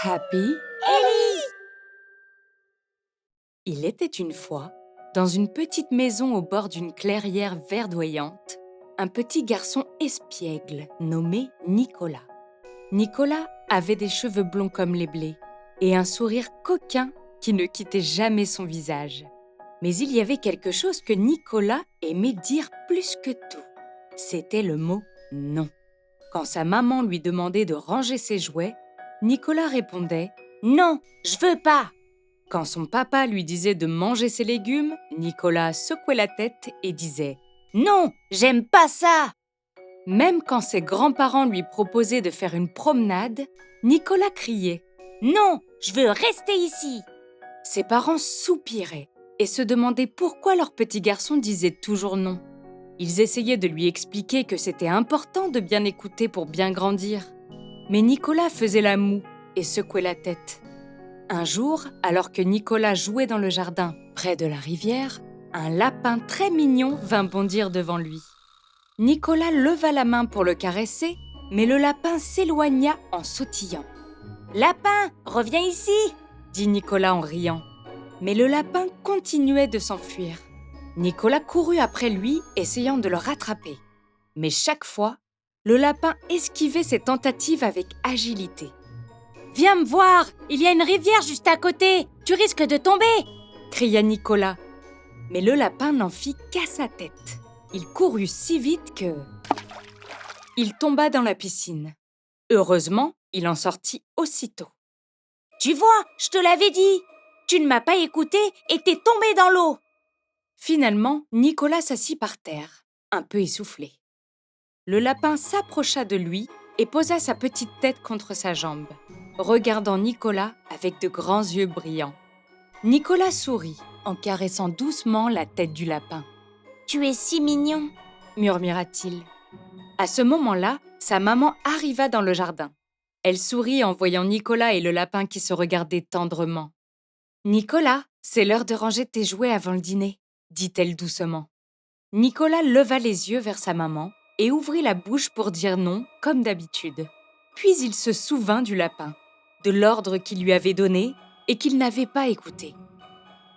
Happy. Ellie! Il était une fois, dans une petite maison au bord d'une clairière verdoyante, un petit garçon espiègle nommé Nicolas. Nicolas avait des cheveux blonds comme les blés et un sourire coquin qui ne quittait jamais son visage. Mais il y avait quelque chose que Nicolas aimait dire plus que tout. C'était le mot « non ». Quand sa maman lui demandait de ranger ses jouets, Nicolas répondait « Non, je veux pas ». Quand son papa lui disait de manger ses légumes, Nicolas secouait la tête et disait « Non, j'aime pas ça !» Même quand ses grands-parents lui proposaient de faire une promenade, Nicolas criait « Non, je veux rester ici !» Ses parents soupiraient et se demandaient pourquoi leur petit garçon disait toujours non. Ils essayaient de lui expliquer que c'était important de bien écouter pour bien grandir. Mais Nicolas faisait la moue et secouait la tête. Un jour, alors que Nicolas jouait dans le jardin, près de la rivière, un lapin très mignon vint bondir devant lui. Nicolas leva la main pour le caresser, mais le lapin s'éloigna en sautillant. « Lapin, reviens ici !» dit Nicolas en riant. Mais le lapin continuait de s'enfuir. Nicolas courut après lui, essayant de le rattraper. Mais chaque fois, le lapin esquivait ses tentatives avec agilité. « Viens me voir, il y a une rivière juste à côté, tu risques de tomber !» cria Nicolas. Mais le lapin n'en fit qu'à sa tête. Il courut si vite que... il tomba dans la piscine. Heureusement, il en sortit aussitôt. « Tu vois, je te l'avais dit, tu ne m'as pas écouté et t'es tombé dans l'eau !» Finalement, Nicolas s'assit par terre, un peu essoufflé. Le lapin s'approcha de lui et posa sa petite tête contre sa jambe, regardant Nicolas avec de grands yeux brillants. Nicolas sourit en caressant doucement la tête du lapin. « Tu es si mignon !» murmura-t-il. À ce moment-là, sa maman arriva dans le jardin. Elle sourit en voyant Nicolas et le lapin qui se regardaient tendrement. « Nicolas, c'est l'heure de ranger tes jouets avant le dîner », dit-elle doucement. Nicolas leva les yeux vers sa maman et ouvrit la bouche pour dire non, comme d'habitude. Puis il se souvint du lapin, de l'ordre qu'il lui avait donné et qu'il n'avait pas écouté.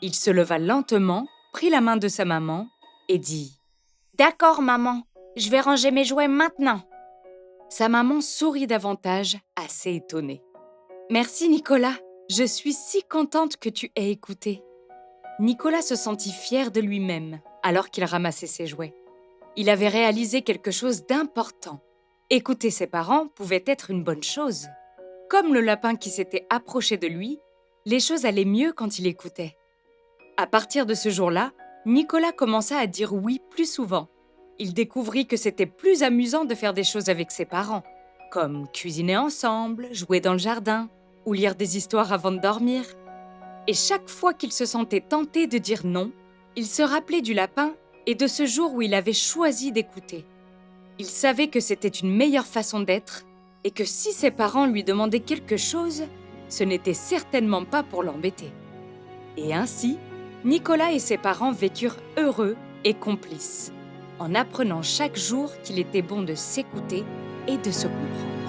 Il se leva lentement, prit la main de sa maman et dit « D'accord, maman, je vais ranger mes jouets maintenant. » Sa maman sourit davantage, assez étonnée. « Merci, Nicolas, je suis si contente que tu aies écouté. » Nicolas se sentit fier de lui-même alors qu'il ramassait ses jouets. Il avait réalisé quelque chose d'important. Écouter ses parents pouvait être une bonne chose. Comme le lapin qui s'était approché de lui, les choses allaient mieux quand il écoutait. À partir de ce jour-là, Nicolas commença à dire oui plus souvent. Il découvrit que c'était plus amusant de faire des choses avec ses parents, comme cuisiner ensemble, jouer dans le jardin ou lire des histoires avant de dormir. Et chaque fois qu'il se sentait tenté de dire non, il se rappelait du lapin et de ce jour où il avait choisi d'écouter. Il savait que c'était une meilleure façon d'être et que si ses parents lui demandaient quelque chose, ce n'était certainement pas pour l'embêter. Et ainsi, Nicolas et ses parents vécurent heureux et complices, en apprenant chaque jour qu'il était bon de s'écouter et de se comprendre.